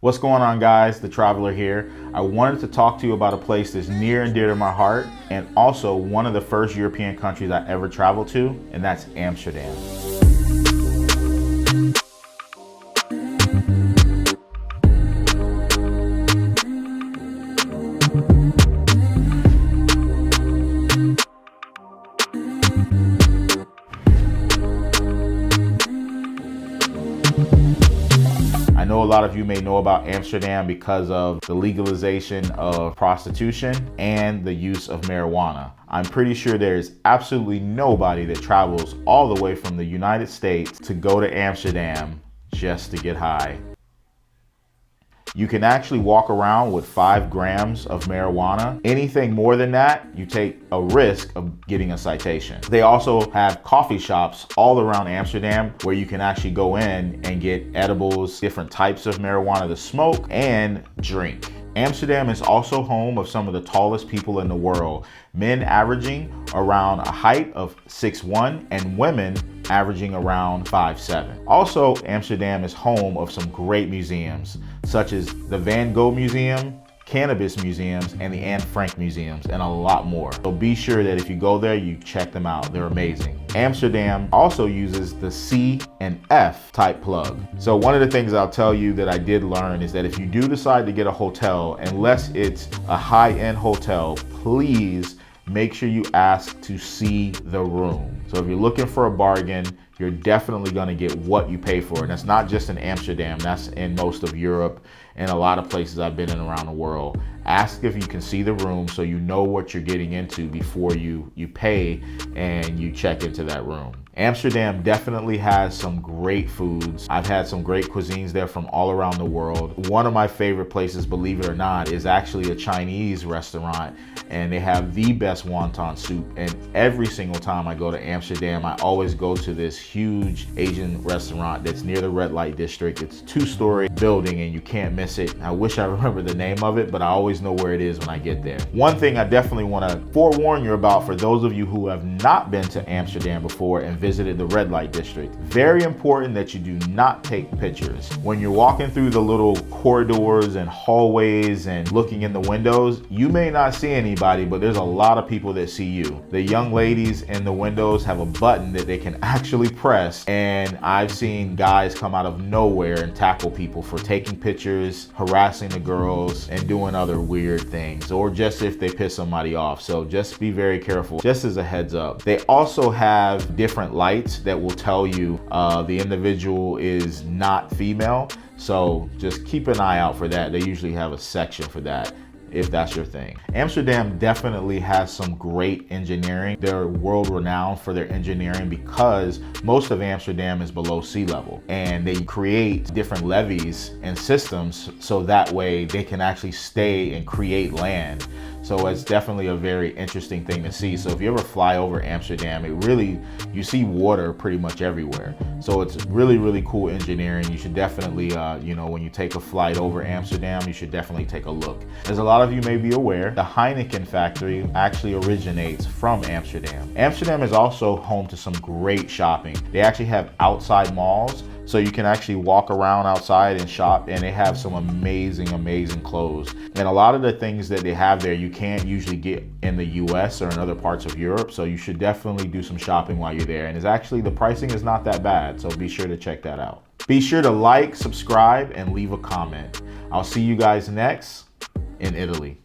What's going on, guys? The Traveler here. I wanted to talk to you about a place that's near and dear to my heart, and also one of the first European countries I ever traveled to, and that's Amsterdam. I know a lot of you may know about Amsterdam because of the legalization of prostitution and the use of marijuana. I'm pretty sure there's absolutely nobody that travels all the way from the United States to go to Amsterdam just to get high. You can actually walk around with 5 grams of marijuana. Anything more than that, you take a risk of getting a citation. They also have coffee shops all around Amsterdam where you can actually go in and get edibles, different types of marijuana to smoke and drink. Amsterdam is also home of some of the tallest people in the world, men averaging around a height of 6'1" and women averaging around 5'7". Also, Amsterdam is home of some great museums, such as the Van Gogh Museum, Cannabis Museums, and the Anne Frank Museums, and a lot more. So be sure that if you go there, you check them out. They're amazing. Amsterdam also uses the C and F type plug. So one of the things I'll tell you that I did learn is that if you do decide to get a hotel, unless it's a high-end hotel, please make sure you ask to see the room. So if you're looking for a bargain, you're definitely going to get what you pay for. And that's not just in Amsterdam, that's in most of Europe and a lot of places I've been in around the world. Ask if you can see the room so you know what you're getting into before you pay and you check into that room. Amsterdam definitely has some great foods. I've had some great cuisines there from all around the world. One of my favorite places, believe it or not, is actually a Chinese restaurant, and they have the best wonton soup. And every single time I go to Amsterdam, I always go to this huge Asian restaurant that's near the red light district. It's a 2-story building and you can't miss it. I wish I remember the name of it, but I always know where it is when I get there. One thing I definitely want to forewarn you about for those of you who have not been to Amsterdam before and visited the red light district, very important that you do not take pictures. When you're walking through the little corridors and hallways and looking in the windows, you may not see anybody, but there's a lot of people that see you. The young ladies in the windows have a button that they can actually press, and I've seen guys come out of nowhere and tackle people for taking pictures, harassing the girls, and doing other weird things, or just if they piss somebody off. So just be very careful, just as a heads up. They also have different lights that will tell you the individual is not female. So just keep an eye out for that. They usually have a section for that, if that's your thing. Amsterdam definitely has some great engineering. They're world renowned for their engineering because most of Amsterdam is below sea level, and they create different levees and systems so that way they can actually stay and create land. So it's definitely a very interesting thing to see. So if you ever fly over Amsterdam, you see water pretty much everywhere. So it's really, really cool engineering. You should definitely, when you take a flight over Amsterdam, you should definitely take a look. As a lot of you may be aware, the Heineken factory actually originates from Amsterdam. Amsterdam is also home to some great shopping. They actually have outside malls, so you can actually walk around outside and shop, and they have some amazing clothes. And a lot of the things that they have there, you can't usually get in the US or in other parts of Europe, so you should definitely do some shopping while you're there. And it's actually, the pricing is not that bad, so be sure to check that out. Be sure to like, subscribe, and leave a comment. I'll see you guys next in Italy.